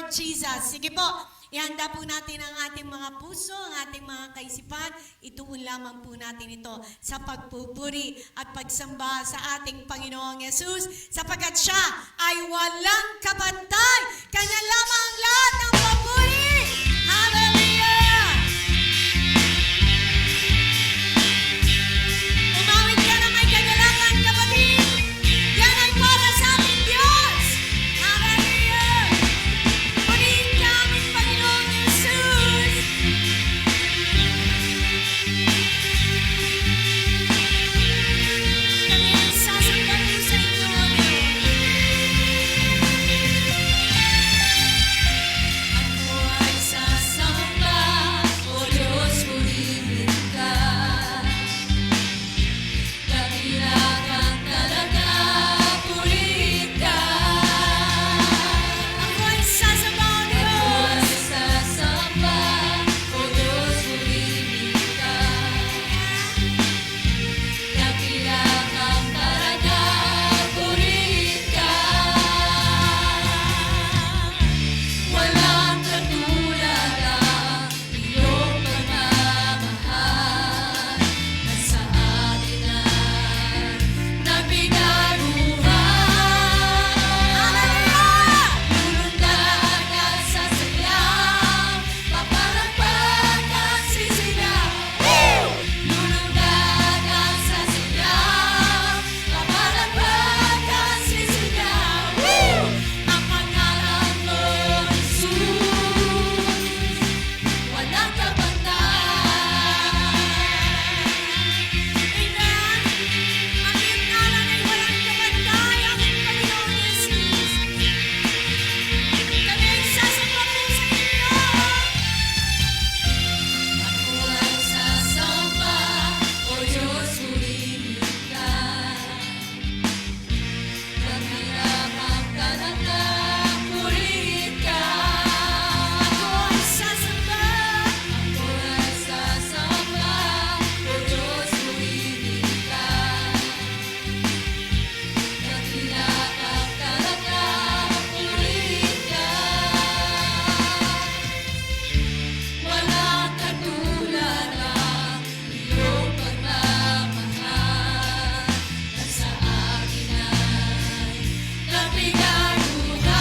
Lord Jesus. Sige po, ihanda po natin ang ating mga puso, ang ating mga kaisipan. Ituon lamang po natin ito sa pagpupuri at pagsamba sa ating Panginoong Yesus, sapagkat siya ay walang kapantay. Kanya lamang ang lahat ng papuri. Hallelujah! Umawit ka na may kagalangan, kapatid. Yan ay para sa ating Diyos. Hallelujah! Purihin ka aming Panginoong Yesus. Kami ay sasamba po sa inyo, Diyos. Ako ay sasamba, O Diyos, purihin ka. Dakila kang talaga, purihin ka. Ako ay sasamba, O Diyos. O Diyos, purihin ka. Dakila kang talaga, purihin ka. Walang katulad ang iyong pagmamahal. Nasa atin ay nagbigay buhay. Lulundag at sasayaw, papalakpak at sisigaw. Lulundag at sasayaw, papalakpak at sisigaw. Ang pangalan mo, Jesus, walang kapantay. Amen. Ang iyong ngalan ay walang kapantay, aming Panginoon Jesus. Kami ay sasamba po sa inyo. Ako ay sasamba, O Diyos, purihin ka. Dakila kang talaga, purihin ka. Ako ay sasamba, O Diyos, purihin ka. Dakila kang talaga, purihin ka. Walang katulad ang iyong pagmamahal. Nasa akin ay nagbigay buhay.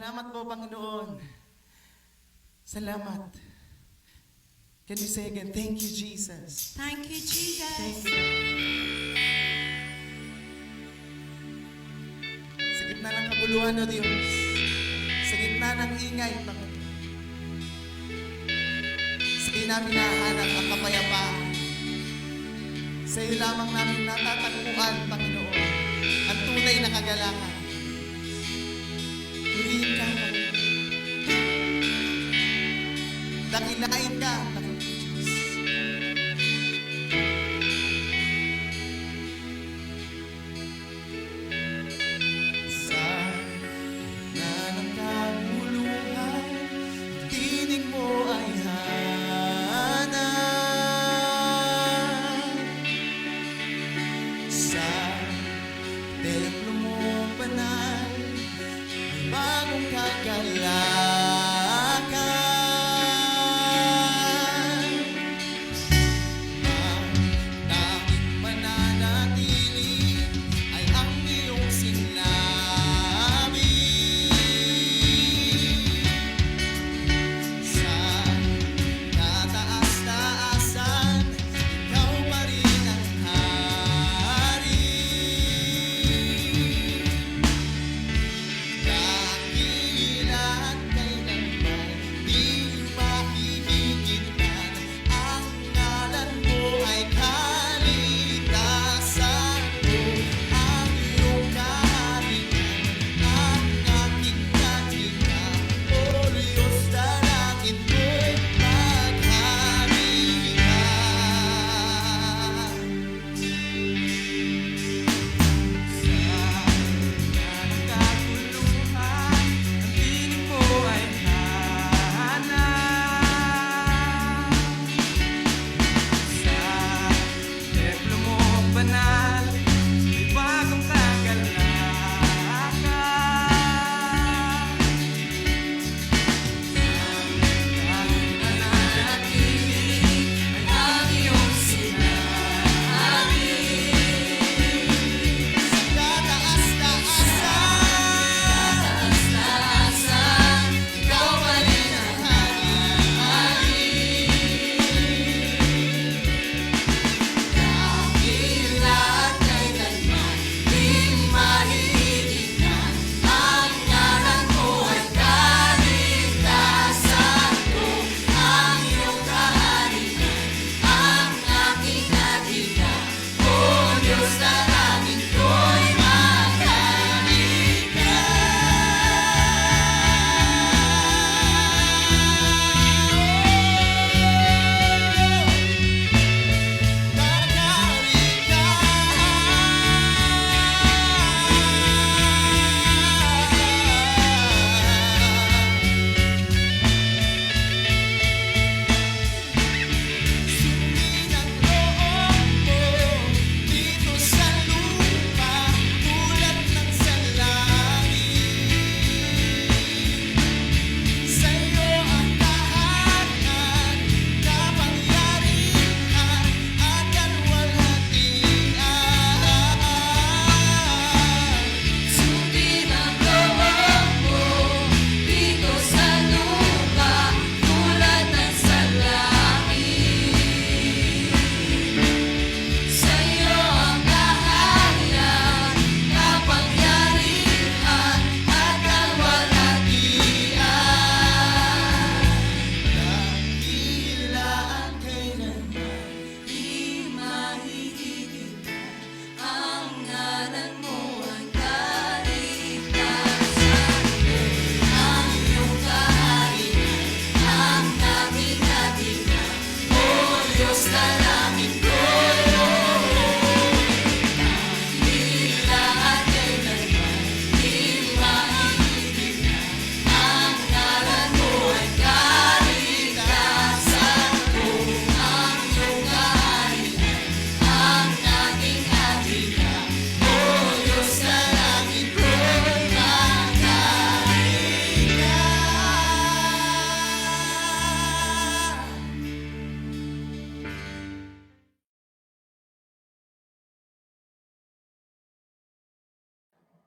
Salamat po, Panginoon. Salamat. Can you say again, thank you, Jesus. Thank you, Jesus. Thank you. Sa gitna ng kabuluhan, O Diyos, sa gitna ng ingay, Panginoon, sa iyo namin nahanap ang kapayapaan. Sa iyo lamang namin natatagpuan, Panginoon, ang tunay na kagalakan. Purihin ka, Panginoon. Dakilain ka, Panginoon Diyos. Sa gitna ng kaguluhan, ang tinig mo ay hanap. Sa templo mo banal, may bagong kagalakan.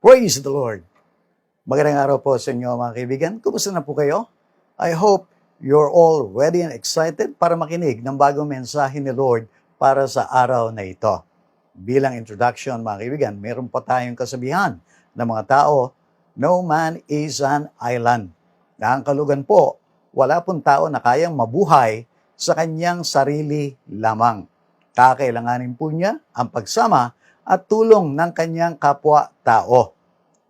Praise the Lord. Magandang araw po sa inyo mga kaibigan. Kumusta na po kayo? I hope you're all ready and excited para makinig ng bagong mensahe ni Lord para sa araw na ito. Bilang introduction mga kaibigan, meron pa tayong kasabihan ng mga tao, no man is an island. Na ang kalugan po, wala pong tao na kayang mabuhay sa kanyang sarili lamang. Kakailanganin po niya ang pagsama at tulong ng kanyang kapwa-tao.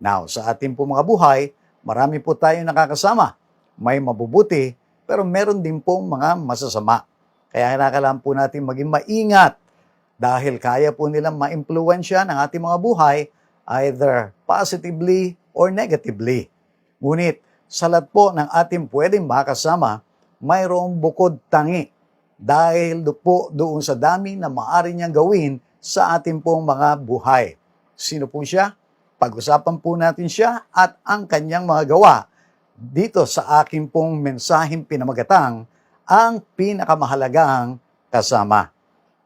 Now, sa ating po mga buhay, marami po tayong nakakasama. May mabubuti, pero meron din pong mga masasama. Kaya kailangan po natin maging maingat dahil kaya po nilang ma-impluwensya ng ating mga buhay either positively or negatively. Ngunit, sa lahat po ng ating pwedeng makasama, mayroong bukod tangi dahil po doon sa dami na maaari niyang gawin sa ating pong mga buhay. Sino po siya? Pag-usapan po natin siya at ang kanyang mga gawa dito sa aking pong mensaheng pinamagatang ang pinakamahalagang kasama.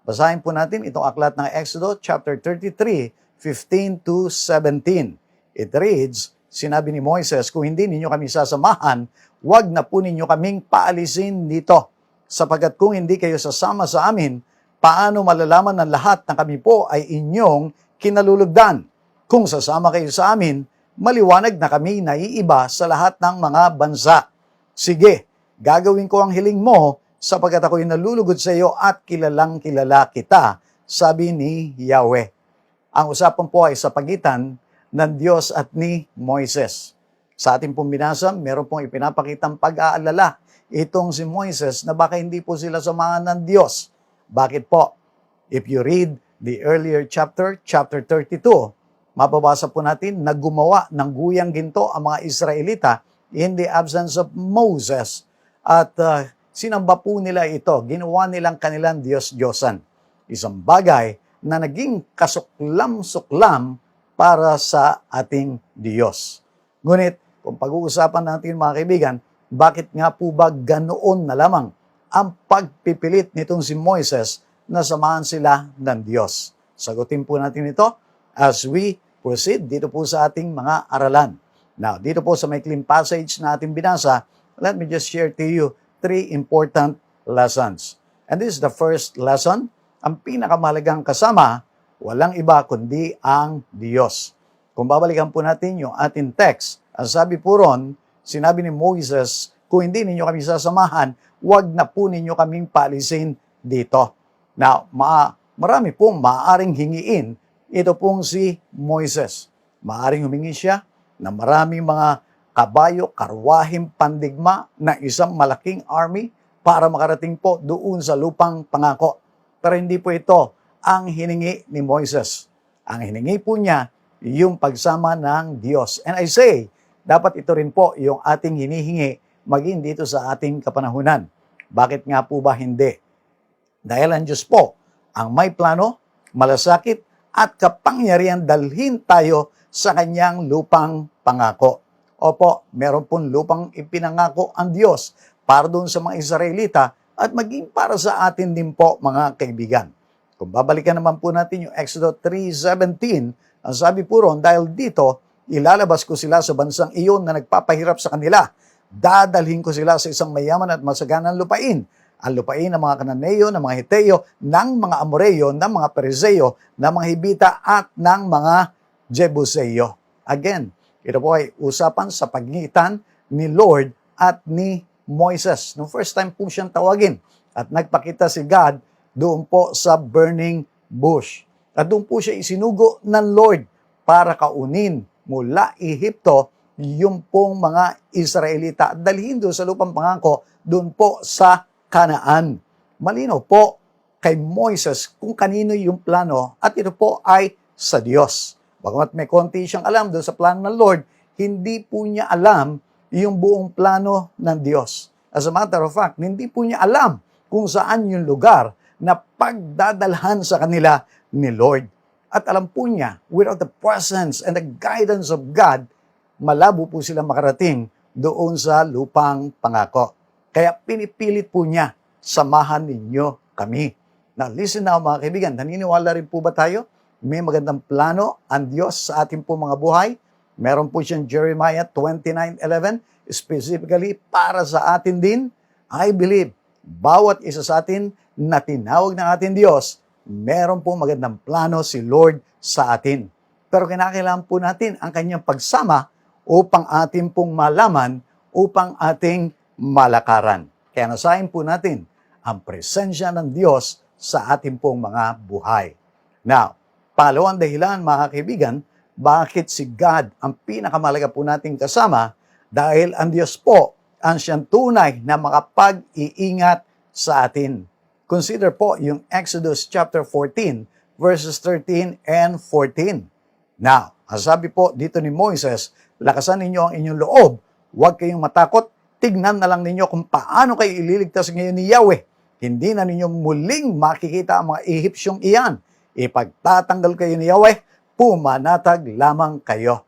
Basahin po natin itong aklat ng Exodus chapter 33, 15 to 17. It reads, sinabi ni Moises, kung hindi ninyo kami sasamahan, wag na po ninyo kaming paalisin dito. Sapagkat kung hindi kayo sasama sa amin, paano malalaman ng lahat na kami po ay inyong kinalulugdan? Kung sasama kayo sa amin, maliwanag na kami naiiba sa lahat ng mga bansa. Sige, gagawin ko ang hiling mo sapagkat ako'y nalulugod sa iyo at kilalang kilala kita, sabi ni Yahweh. Ang usapan po ay sa pagitan ng Diyos at ni Moises. Sa ating pong binasa, meron pong ipinapakitang pag-aalala itong si Moises na baka hindi po sila samahan ng Diyos. Bakit po? If you read the earlier chapter 32, mababasa po natin na gumawa ng guyang ginto ang mga Israelita in the absence of Moses. At sinamba po nila ito, ginawa nilang kanilang Diyos-Diyosan. Isang bagay na naging kasuklam-suklam para sa ating Diyos. Ngunit, kung pag-uusapan natin mga kaibigan, bakit nga po ba ganoon na lamang ang pagpipilit nitong si Moises na samahan sila ng Diyos? Sagutin po natin ito as we proceed dito po sa ating mga aralan. Now, dito po sa maikling passage na ating binasa, let me just share to you 3 important lessons. And this is the first lesson. Ang pinakamahalagang kasama, walang iba kundi ang Diyos. Kung babalikan po natin yung ating text, ang sabi po ron, sinabi ni Moses, kung hindi ninyo kami sasamahan, wag na po ninyo kaming paalisin dito. Now, marami pong maaaring hingiin ito pong si Moises. Maaring humingi siya na maraming mga kabayo, karwahing pandigma na isang malaking army para makarating po doon sa lupang pangako. Pero hindi po ito ang hiningi ni Moises. Ang hiningi po niya yung pagsama ng Diyos. And I say, dapat ito rin po yung ating hinihingi maging dito sa ating kapanahunan. Bakit nga po ba hindi? Dahil ang Diyos po ang may plano, malasakit, at kapangyarihan dalhin tayo sa kanyang lupang pangako. Opo, meron pong lupang ipinangako ang Diyos para doon sa mga Israelita at maging para sa atin din po mga kaibigan. Kung babalikan naman po natin yung Exodus 3:17, ang sabi po ron, dahil dito, ilalabas ko sila sa bansang iyon na nagpapahirap sa kanila. Dadalhin ko sila sa isang mayaman at masaganang lupain. Ang lupain ng mga Kananeo, ng mga Hiteo, ng mga Amoreo, ng mga Perizeo, ng mga Hibita at ng mga Jebuseo. Again, ito po ay usapan sa pagitan ni Lord at ni Moises. Nung first time po siyang tawagin at nagpakita si God doon po sa burning bush. At doon po siya isinugo ng Lord para kaunin mula Ehipto yung pong mga Israelita at dalhin doon sa lupang pangako doon po sa Kanaan. Malinaw po kay Moises kung kanino yung plano at ito po ay sa Diyos. Bagamat may konti siyang alam doon sa plano ng Lord, hindi po niya alam yung buong plano ng Diyos. As a matter of fact, hindi po niya alam kung saan yung lugar na pagdadalhan sa kanila ni Lord. At alam po niya, without the presence and the guidance of God, malabo po sila makarating doon sa lupang pangako. Kaya pinipilit po niya, samahan ninyo kami. Now listen now mga kaibigan, naniniwala rin po ba tayo? May magandang plano ang Diyos sa ating po mga buhay? Meron po siyang Jeremiah 29:11, specifically para sa atin din. I believe, bawat isa sa atin na tinawag ng ating Diyos, meron po magandang plano si Lord sa atin. Pero kinakailangan po natin ang kanyang pagsama upang ating pong malaman, upang ating malakaran. Kaya nasahin po natin ang presensya ng Diyos sa ating pong mga buhay. Now, pangalawang dahilan, mga kaibigan, bakit si God ang pinakamalaga po nating kasama? Dahil ang Diyos po ang siyang tunay na makapag-iingat sa atin. Consider po yung Exodus chapter 14, verses 13 and 14. Now, ang sabi po dito ni Moises, lakasan ninyo ang inyong loob, huwag kayong matakot, tignan na lang ninyo kung paano kayo ililigtas ngayon ni Yahweh. Hindi na ninyo muling makikita ang mga Ehipsyong iyan. Ipagtatanggal kayo ni Yahweh, pumanatag lamang kayo.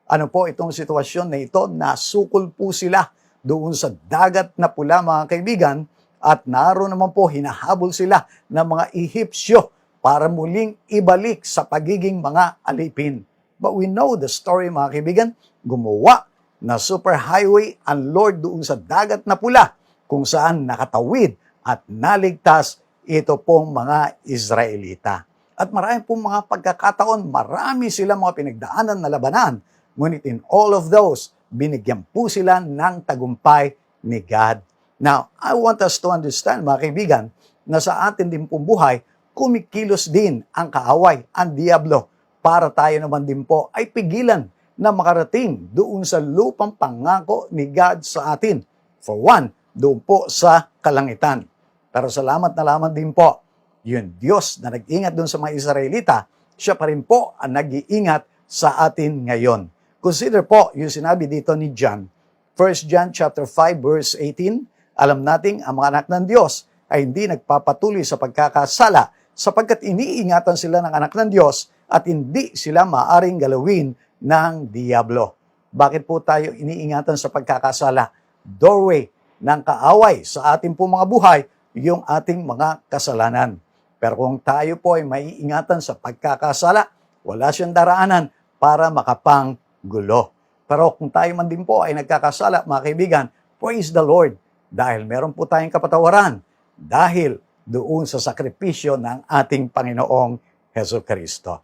Ano po itong sitwasyon na ito? Nasukol po sila doon sa dagat na pula, mga kaibigan, at naroon naman po hinahabol sila ng mga Ehipsyo para muling ibalik sa pagiging mga alipin. But we know the story, mga kaibigan, gumawa na superhighway ang Lord doon sa dagat na pula kung saan nakatawid at naligtas ito pong mga Israelita. At marami pong mga pagkakataon, marami silang mga pinagdaanan na labanan. Ngunit in all of those, binigyan po sila ng tagumpay ni God. Now, I want us to understand, mga kaibigan, na sa atin din pong buhay, kumikilos din ang kaaway, ang diablo, para tayo naman din po ay pigilan na makarating doon sa lupang pangako ni God sa atin. For one, doon po sa kalangitan. Pero salamat na lamang din po, yung Diyos na nag-ingat doon sa mga Israelita, siya pa rin po ang nag-iingat sa atin ngayon. Consider po yung sinabi dito ni John. 1 John chapter 5 verse 18, alam nating ang mga anak ng Diyos ay hindi nagpapatuloy sa pagkakasala sapagkat iniingatan sila ng anak ng Diyos at hindi sila maaring galawin ng diablo. Bakit po tayo iniingatan sa pagkakasala? Doorway ng kaaway sa ating po mga buhay, yung ating mga kasalanan. Pero kung tayo po ay maiingatan sa pagkakasala, wala siyang daraanan para makapanggulo. Pero kung tayo man din po ay nagkakasala, mga kaibigan, praise the Lord, dahil meron po tayong kapatawaran dahil doon sa sakripisyo ng ating Panginoong Hesukristo.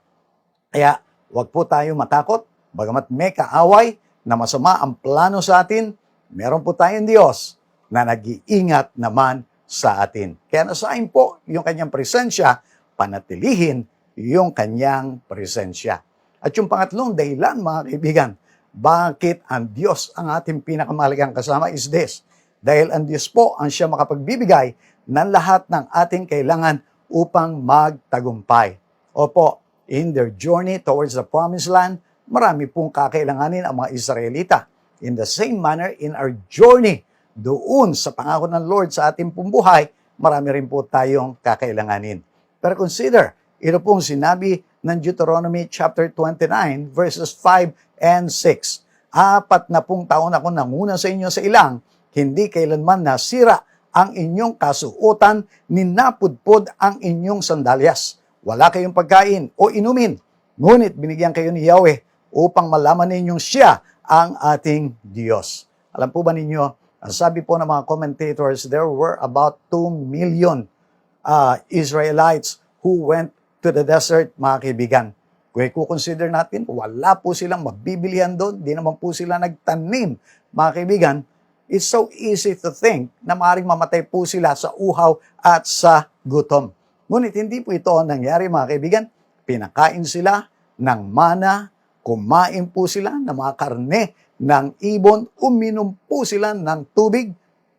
Kaya huwag po tayo matakot, bagamat may kaaway na masama ang plano sa atin, meron po tayong Diyos na nag-iingat naman sa atin. Kaya nasahin po yung kanyang presensya, panatilihin yung kanyang presensya. At yung pangatlong dahilan, mga kaibigan, bakit ang Diyos ang ating pinakamahalagang kasama is this. Dahil ang Diyos po ang siya makapagbibigay ng lahat ng ating kailangan upang magtagumpay. Opo, in their journey towards the promised land, marami pong kakailanganin ang mga Israelita. In the same manner, in our journey doon sa pangako ng Lord sa ating pong buhay, marami rin po tayong kakailanganin. Pero consider, ito pong sinabi ng Deuteronomy chapter 29 verses 5 and 6. 40 taon ako nanguna sa inyo sa ilang, hindi kailanman nasira ang inyong kasuotan, ninapudpod ang inyong sandalyas. Wala kayong pagkain o inumin, ngunit binigyan kayo ni Yahweh upang malaman ninyong siya ang ating Diyos. Alam po ba ninyo, ang sabi po ng mga commentators, there were about 2 million Israelites who went to the desert, mga kaibigan. Kung i-consider natin, wala po silang mabibilihan doon, di naman po sila nagtanim, mga kaibigan. It's so easy to think na maaaring mamatay po sila sa uhaw at sa gutom. Ngunit hindi po ito ang nangyari, mga kaibigan. Pinakain sila ng mana, kumain po sila ng mga karne ng ibon, uminom po sila ng tubig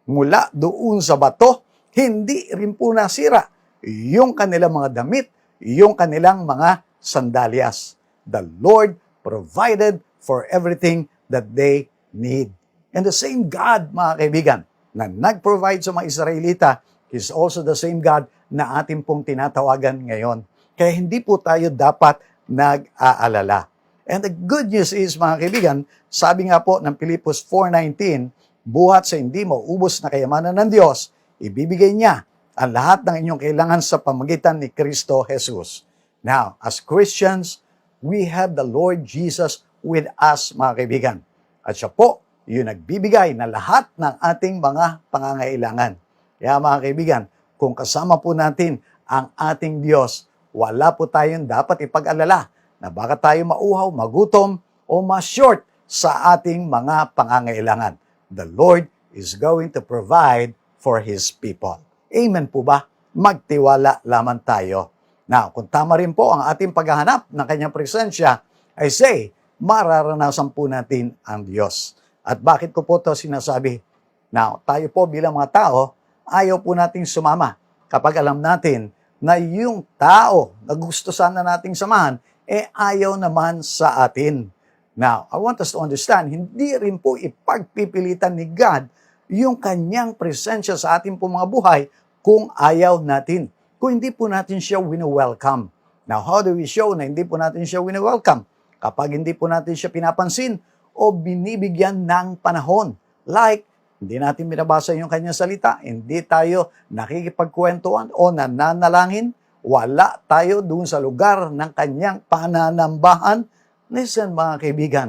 mula doon sa bato. Hindi rin po nasira yung kanilang mga damit, yung kanilang mga sandalyas. The Lord provided for everything that they need. And the same God, mga kaibigan, na nag-provide sa mga Israelita is also the same God na ating pong tinatawagan ngayon. Kaya hindi po tayo dapat nag-aalala. And the good news is, mga kaibigan, sabi nga po ng Pilipos 4:19, buhat sa hindi mauubos na kayamanan ng Diyos, ibibigay niya ang lahat ng inyong kailangan sa pamagitan ni Kristo Jesus. Now, as Christians, we have the Lord Jesus with us, mga kaibigan. At siya po yung nagbibigay na lahat ng ating mga pangangailangan. Kaya mga kaibigan, kung kasama po natin ang ating Diyos, wala po tayong dapat ipag-alala na baka tayo mauhaw, magutom, o ma-short sa ating mga pangangailangan. The Lord is going to provide for His people. Amen po ba? Magtiwala lamang tayo. Now, kung tama rin po ang ating paghahanap ng Kanyang presensya, I say, mararanasan po natin ang Diyos. At bakit ko po ito sinasabi? Now, tayo po bilang mga tao, ayaw po nating sumama kapag alam natin na yung tao na gusto sana nating samahan, ayaw naman sa atin. Now, I want us to understand, hindi rin po ipagpipilitan ni God yung Kanyang presensya sa ating po mga buhay kung ayaw natin. Kung hindi po natin siya wini-welcome. Now, how do we show na hindi po natin siya wini-welcome? Kapag hindi po natin siya pinapansin o binibigyan ng panahon. Like, hindi natin binabasa yung Kanyang salita, hindi tayo nakikipagkwentuhan o nananalangin, wala tayo doon sa lugar ng Kanyang pananambahan. Listen mga kaibigan,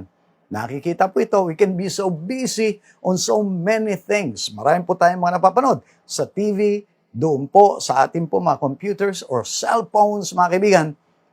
nakikita po ito, we can be so busy on so many things. Marami po tayong mga napapanood sa TV, doon po sa ating po mga computers or cellphones mga kaibigan.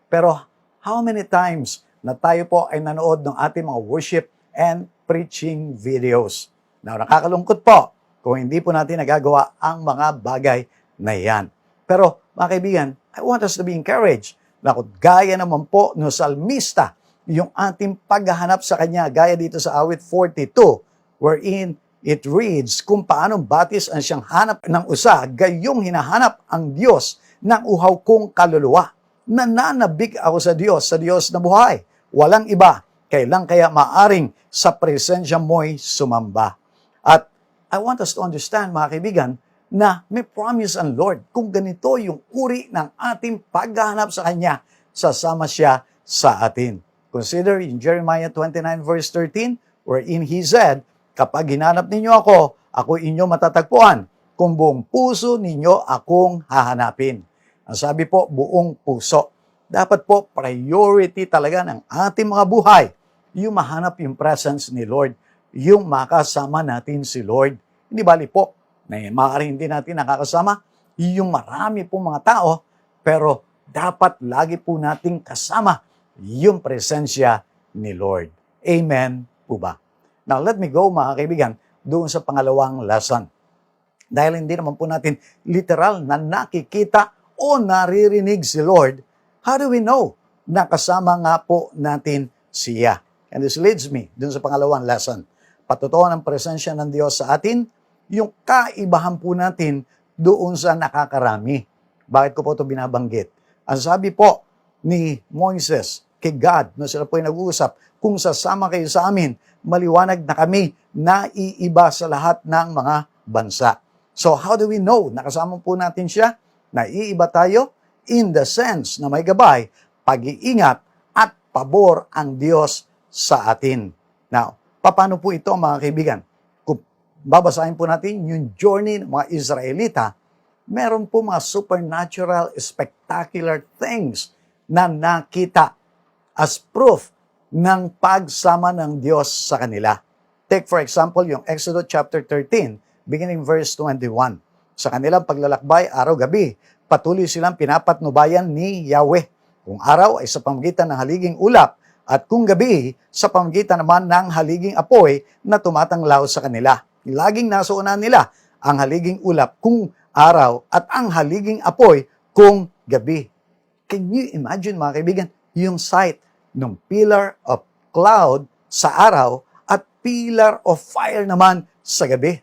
Pero how many times na tayo po ay nanood ng ating mga worship and preaching videos? Now, nakakalungkot po kung hindi po natin nagagawa ang mga bagay na yan. Pero mga kaibigan, I want us to be encouraged na kung gaya naman po no salmista, yung ating paghahanap sa Kanya, gaya dito sa awit 42, wherein it reads, kung paanong batis ang siyang hanap ng usa, gayong hinahanap ang Diyos ng uhaw kong kaluluwa. Nananabik ako sa Diyos na buhay. Walang iba, kailan kaya maaring sa presensya mo'y sumamba. At I want us to understand, mga kaibigan, na may promise ang Lord. Kung ganito yung uri ng ating paghahanap sa Kanya, sasama siya sa atin. Consider in Jeremiah 29 verse 13, wherein He said, kapag hinanap ninyo ako, ako inyo matatagpuan. Kung buong puso ninyo akong hahanapin. Ang sabi po, buong puso. Dapat po priority talaga ng ating mga buhay, yung mahanap yung presence ni Lord, yung makasama natin si Lord. Hindi bali po, na maaari hindi natin nakakasama, yung marami pong mga tao, pero dapat lagi po nating kasama yung presensya ni Lord. Amen po ba? Now, let me go mga kaibigan, doon sa pangalawang lesson. Dahil hindi naman po natin literal na nakikita o naririnig si Lord, how do we know na kasama nga po natin siya? And this leads me doon sa pangalawang lesson. Patutuo ng presensya ng Diyos sa atin, yung kaibahan po natin doon sa nakakarami. Bakit ko po ito binabanggit? Ang sabi po ni Moises kay God, no sila po ay nag-uusap, kung sasama kayo sa amin, maliwanag na kami na iiba sa lahat ng mga bansa. So how do we know? Nakasama po natin siya, naiiba tayo in the sense na may gabay, pag-iingat at pabor ang Diyos sa atin. Now, paano po ito mga kaibigan? Kung babasahin po natin yung journey ng mga Israelita, meron po mga supernatural, spectacular things na nakita as proof ng pagsama ng Diyos sa kanila. Take for example yung Exodus chapter 13, beginning verse 21. Sa kanilang paglalakbay araw-gabi, patuloy silang pinapatnubayan ni Yahweh. Kung araw ay sa pamamagitan ng haliging ulap, at kung gabi, sa pamamagitan naman ng haliging apoy na tumatanglaw sa kanila. Laging nasa unahan nila ang haliging ulap kung araw at ang haliging apoy kung gabi. Can you imagine mga kaibigan, yung sight ng pillar of cloud sa araw at pillar of fire naman sa gabi?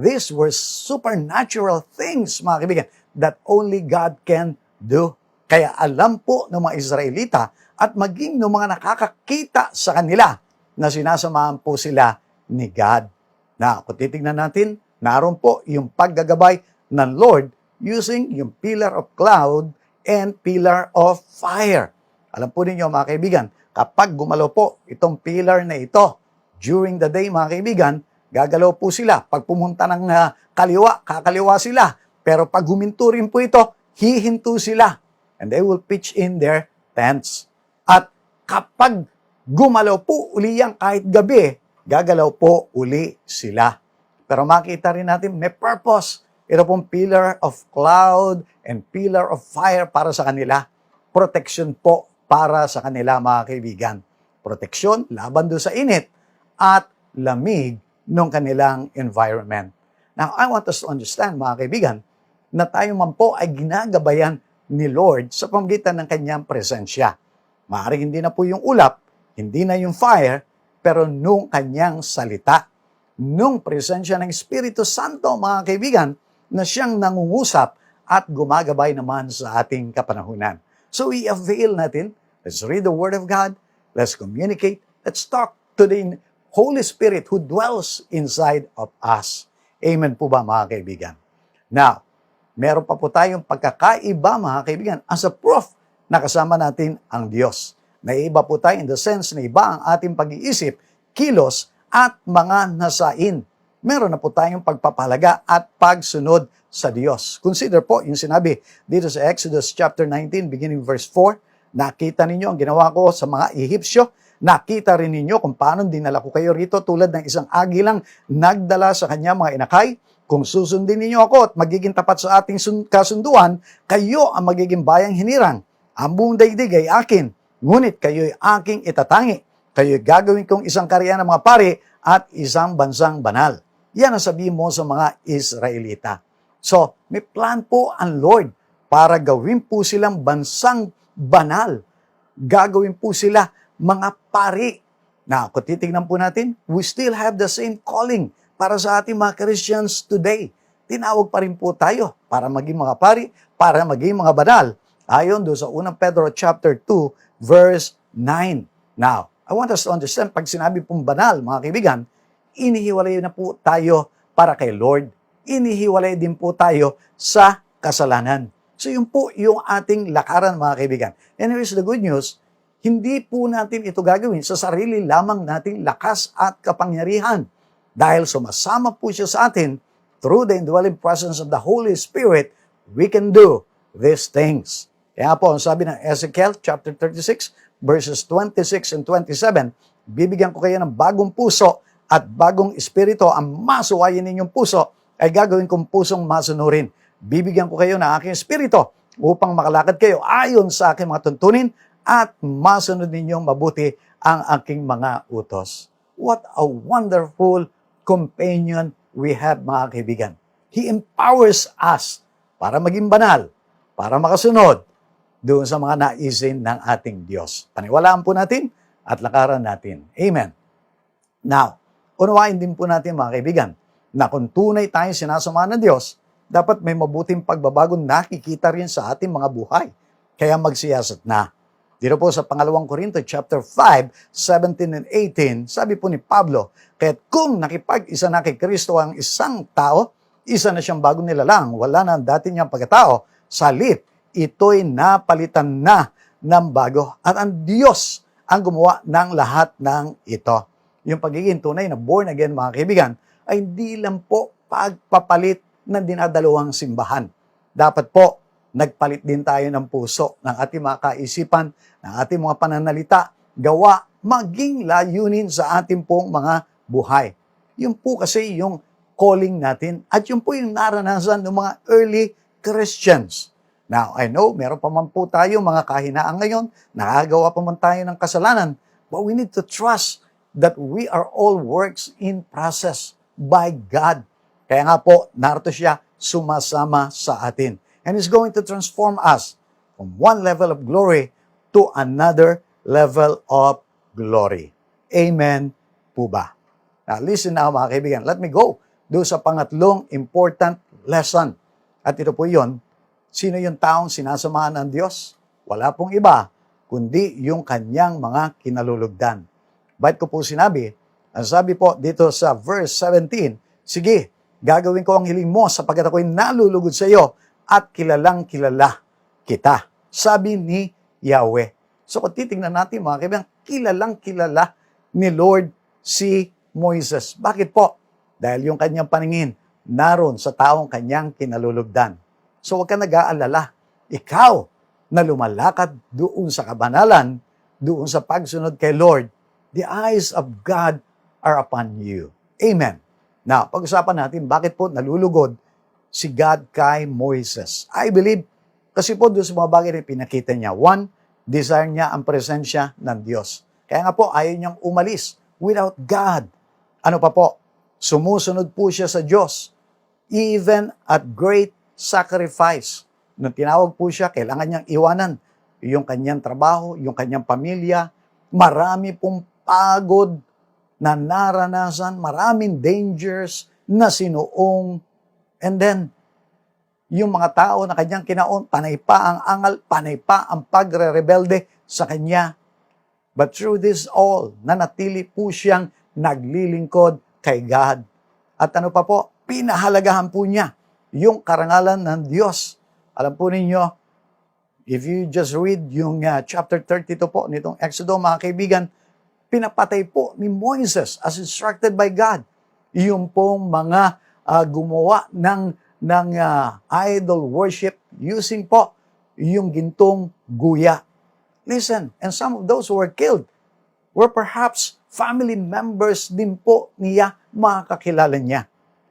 These were supernatural things mga kaibigan that only God can do. Kaya alam po ng mga Israelita at maging ng mga nakakakita sa kanila na sinasamahan po sila ni God. Na kung titignan natin, naroon po yung paggagabay ng Lord using yung pillar of cloud and pillar of fire. Alam po ninyo mga kaibigan, kapag gumalaw po itong pillar na ito, during the day mga kaibigan, gagalaw po sila. Pag pumunta ng kaliwa, kakaliwa sila. Pero pag huminto rin po ito, hihinto sila. And they will pitch in their tents. At kapag Gumalaw po uli yan kahit gabi, gagalaw po uli sila. Pero makita rin natin may purpose. Ito pong pillar of cloud and pillar of fire para sa kanila. Protection po para sa kanila, mga kaibigan. Proteksyon laban doon sa init at lamig ng kanilang environment. Now, I want us to understand, mga kaibigan, na tayo man po ay ginagabayan ni Lord sa pamamagitan ng kanyang presensya. Maaaring hindi na po yung ulap, hindi na yung fire, pero nung kanyang salita, nung presensya ng Espiritu Santo, mga kaibigan, na siyang nangungusap at gumagabay naman sa ating kapanahunan. So we avail natin. Let's read the Word of God. Let's communicate. Let's talk to the Holy Spirit who dwells inside of us. Amen po ba, mga kaibigan? Now, meron pa po tayong pagkakaiba, mga kaibigan, as a proof na kasama natin ang Diyos. Naiiba po tayo in the sense na iba ang ating pag-iisip, kilos, at mga nasain. Meron na po tayong pagpapahalaga at pagsunod sa Diyos. Consider po yung sinabi dito sa Exodus chapter 19, beginning verse 4. Nakita ninyo ang ginawa ko sa mga Ehipsyo. Nakita rin ninyo kung paano dinala ko kayo rito tulad ng isang agilang nagdala sa kanya mga inakay. Kung susundin ninyo ako at magiging tapat sa ating kasunduan, kayo ang magiging bayang hinirang. Ang buong daigdig ay akin, ngunit kayo'y aking itatangi. Kayo'y gagawin kong isang karya ng mga pari at isang bansang banal. Yan ang sabihin mo sa mga Israelita. So, may plan po ang Lord para gawin po silang bansang banal. Gagawin po sila mga pari. Na, kung titignan po natin, we still have the same calling para sa ating mga Christians today. Tinawag pa rin po tayo para maging mga pari, para maging mga banal. Ayon doon sa 1 Pedro chapter 2, verse 9. Now, I want us to understand, pag sinabi pong banal, mga kaibigan, inihiwalay na po tayo para kay Lord. Inihiwalay din po tayo sa kasalanan. So yun po yung ating lakaran, mga kaibigan. And here's the good news, hindi po natin ito gagawin sa sarili lamang nating lakas at kapangyarihan. Dahil sumasama po siya sa atin, through the indwelling presence of the Holy Spirit, we can do these things. Kaya po, ang sabi ng Ezekiel chapter 36, verses 26 and 27, bibigyan ko kayo ng bagong puso at bagong espiritu. Ang masuwayin ninyong puso ay gagawin kong pusong masunurin. Bibigyan ko kayo ng aking espiritu upang makalakad kayo ayon sa aking mga tuntunin at masunod ninyong mabuti ang aking mga utos. What a wonderful companion we have, mga kaibigan. He empowers us para maging banal, para makasunod doon sa mga naisin ng ating Diyos. Paniwalaan po natin at lakaran natin. Amen. Now, unawain din po natin, mga kaibigan, na kung tunay tayong sinasamahan ng Diyos, dapat may mabuting pagbabagong nakikita rin sa ating mga buhay. Kaya magsiyasat na. Dito po sa 2 Korinto chapter 5, 17 and 18, sabi po ni Pablo, kaya't kung nakipag-isa na kay Kristo ang isang tao, isa na siyang bagong nilalang, wala na ang dati niyang pagkatao, salit, ito'y napalitan na ng bago. At ang Diyos ang gumawa ng lahat ng ito. Yung pagiging tunay na born again, mga kaibigan, ay hindi lang po pagpapalit ng dinadalawang simbahan. Dapat po, nagpalit din tayo ng puso, ng ating mga kaisipan, ng ating mga pananalita, gawa, maging layunin sa ating pong mga buhay. Yun po kasi yung calling natin at yun po yung naranasan ng mga early Christians. Now, I know, meron pa man po tayo mga kahinaan ngayon, nakagawa pa man tayo ng kasalanan, but we need to trust that we are all works in process by God. Kaya nga po, narito siya, sumasama sa atin. And He's going to transform us from one level of glory to another level of glory. Amen po ba? Now, listen now, mga kaibigan. Let me go doon sa pangatlong important lesson. At ito po yun, sino yung taong sinasamahan ng Diyos? Wala pong iba, kundi yung kanyang mga kinalulugdan. Bakit ko po sinabi? Ang sabi po dito sa verse 17, sige, gagawin ko ang hiling mo sapagkat ako'y nalulugod sa iyo at kilalang kilala kita. Sabi ni Yahweh. So kung titingnan natin, mga kaibigan, kilalang kilala ni Lord si Moises. Bakit po? Dahil yung kanyang paningin naroon sa taong kanyang kinalulugdan. So huwag ka nag-aalala. Ikaw na lumalakad doon sa kabanalan, doon sa pagsunod kay Lord, the eyes of God are upon you. Amen. Now, pag-usapan natin, bakit po nalulugod si God kay Moises? I believe, kasi po doon sa mga bagay na pinakita niya. One, desire niya ang presensya ng Diyos. Kaya nga po, ayaw niyang umalis without God. Ano pa po? Sumusunod po siya sa Diyos. Even at great sacrifice. Nung tinawag po siya, kailangan niyang iwanan yung kanyang trabaho, yung kanyang pamilya. Marami pong pagod na naranasan, maraming dangers na sinuong. And then, yung mga tao na kanyang kinaon, panay pa ang angal, panay pa ang pagre-rebelde sa kanya. But through this all, nanatili po siyang naglilingkod kay God. At ano pa po, pinahalagahan po niya yung karangalan ng Diyos. Alam po ninyo, if you just read yung chapter 32 po nitong Exodus, mga kaibigan, pinapatay po ni Moises as instructed by God. Yung pong mga gumawa ng idol worship using po yung gintong guya. Listen, and some of those who were killed were perhaps family members din po niya, mga kakilala niya.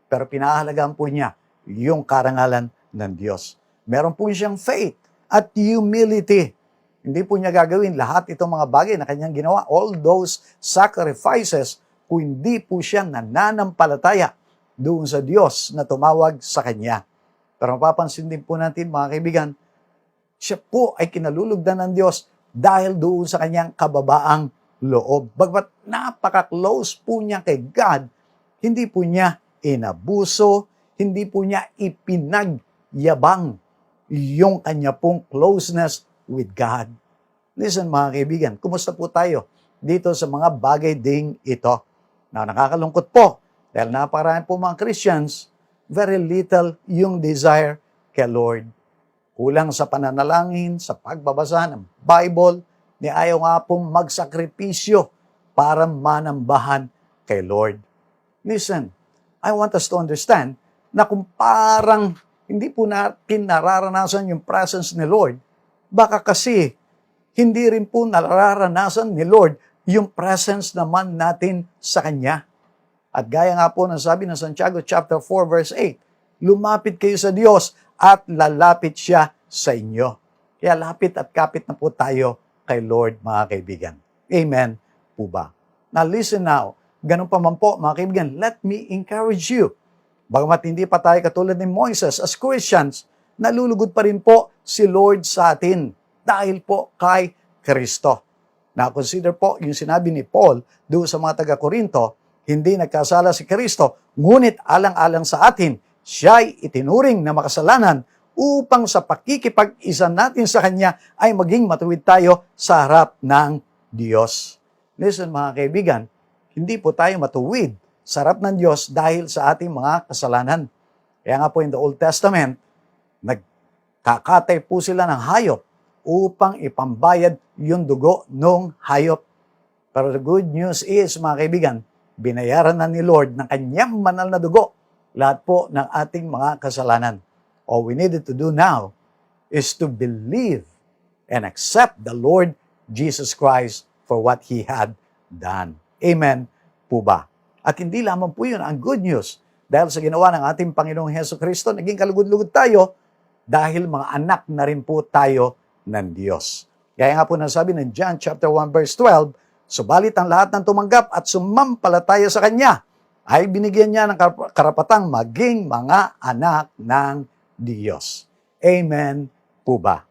Pero pinahalagaan po niya yung karangalan ng Diyos. Meron po siyang faith at humility. Hindi po niya gagawin lahat itong mga bagay na kanyang ginawa, all those sacrifices, kung hindi po siya nananampalataya doon sa Diyos na tumawag sa kanya. Pero mapapansin din po natin, mga kaibigan, siya po ay kinalulugdan ng Diyos dahil doon sa kanyang kababaang loob. Bagmat napaka-close po niya kay God, hindi po niya inabuso, hindi po niya ipinagyabang yung kanya pong closeness with God. Listen, mga kaibigan, kumusta po tayo dito sa mga bagay ding ito? Na nakakalungkot po dahil napakarami po mga Christians, very little yung desire kay Lord. Kulang sa pananalangin, sa pagbabasa ng Bible, ni ayaw nga pong magsakripisyo para manambahan kay Lord. Listen, I want us to understand na kung parang hindi po natin nararanasan yung presence ni Lord, baka kasi hindi rin po nararanasan ni Lord yung presence naman natin sa Kanya. At gaya nga po ng sabi ng Santiago chapter 4 verse 8, lumapit kayo sa Diyos at lalapit siya sa inyo. Kaya lapit at kapit na po tayo kay Lord, mga kaibigan. Amen po ba? Now listen now, ganun pa man po, mga kaibigan, let me encourage you. Bagamat hindi pa tayo katulad ni Moises, as Christians, nalulugod pa rin po si Lord sa atin dahil po kay Kristo. Now consider po yung sinabi ni Paul doon sa mga taga-Korinto, hindi nagkasala si Kristo, ngunit alang-alang sa atin, siya'y itinuring na makasalanan upang sa pakikipag-isa natin sa Kanya ay maging matuwid tayo sa harap ng Diyos. Listen, mga kaibigan, hindi po tayo matuwid sa harap ng Diyos dahil sa ating mga kasalanan. Kaya nga po in the Old Testament, nagkakatay po sila ng hayop upang ipambayad yung dugo ng hayop. Pero the good news is, mga kaibigan, binayaran na ni Lord ng kanyang banal na dugo lahat po ng ating mga kasalanan. All we needed to do now is to believe and accept the Lord Jesus Christ for what He had done. Amen po ba? At hindi lamang po yun ang good news. Dahil sa ginawa ng ating Panginoong Heso Kristo, naging kalugod-lugod tayo dahil mga anak na rin po tayo ng Diyos. Kaya nga po nasabi ng John chapter 1 verse 12, subalit ang lahat ng tumanggap at sumampalataya sa Kanya ay binigyan niya ng karapatang maging mga anak ng Diyos. Amen po ba?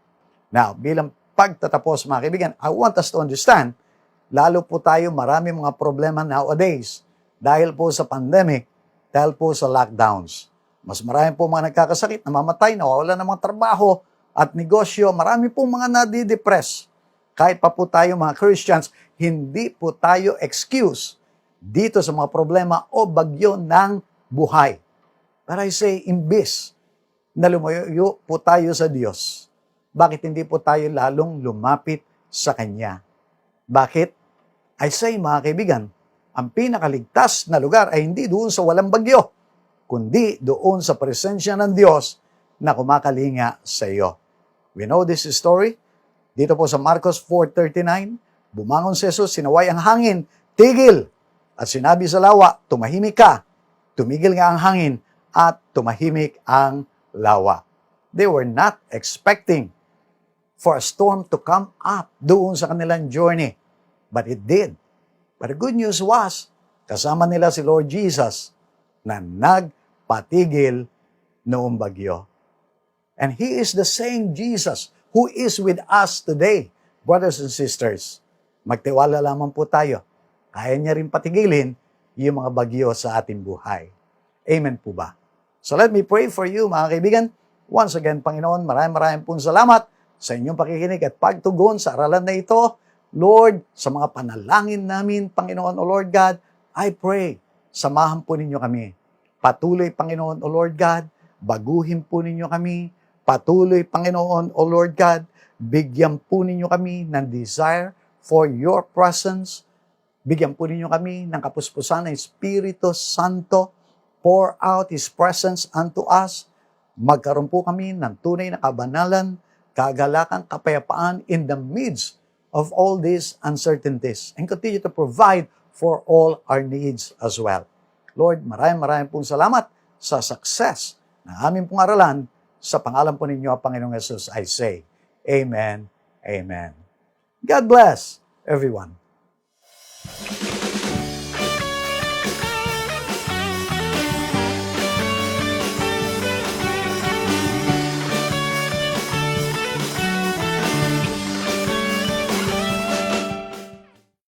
Now, bilang pagtatapos, mga kaibigan, I want us to understand, lalo po tayo marami mga problema nowadays dahil po sa pandemic, dahil po sa lockdowns. Mas marami po mga nagkakasakit, namamatay, nawawala ng mga trabaho at negosyo, marami po mga nadidepress. Kahit pa po tayo mga Christians, hindi po tayo excuse dito sa mga problema o bagyo ng buhay. But I say, imbis na lumayo po tayo sa Diyos, bakit hindi po tayo lalong lumapit sa Kanya? Bakit? I say, mga kaibigan, ang pinakaligtas na lugar ay hindi doon sa walang bagyo, kundi doon sa presensya ng Diyos na kumakalinga sa iyo. We know this story. Dito po sa Marcos 4:39, Bumangon si Jesus, sinaway ang hangin, tigil. At sinabi sa lawa, tumahimik ka. Tumigil nga ang hangin at tumahimik ang lawa. They were not expecting for a storm to come up doon sa kanilang journey. But it did. But the good news was, kasama nila si Lord Jesus na nagpatigil noong bagyo. And He is the same Jesus who is with us today, brothers and sisters. Magtiwala lamang po tayo. Kaya niya rin patigilin yung mga bagyo sa ating buhay. Amen po ba? So let me pray for you, mga kaibigan. Once again, Panginoon, maraming pong salamat sa inyong pakikinig at pagtugon sa aralan na ito. Lord, sa mga panalangin namin, Panginoon, O Lord God, I pray, samahan po ninyo kami. Patuloy, Panginoon, O Lord God, baguhin po ninyo kami. Patuloy, Panginoon, O Lord God, bigyan po ninyo kami ng desire for your presence. Bigyan po ninyo kami ng kapuspusan ng Espiritu Santo. Pour out His presence unto us. Magkaroon po kami ng tunay na kabanalan, kagalakan, kapayapaan in the midst of all these uncertainties and continue to provide for all our needs as well. Lord, maraming pong salamat sa success ng aming pong aralan. Sa pangalan po ninyo, Panginoong Jesus, I say, Amen, Amen. God bless everyone.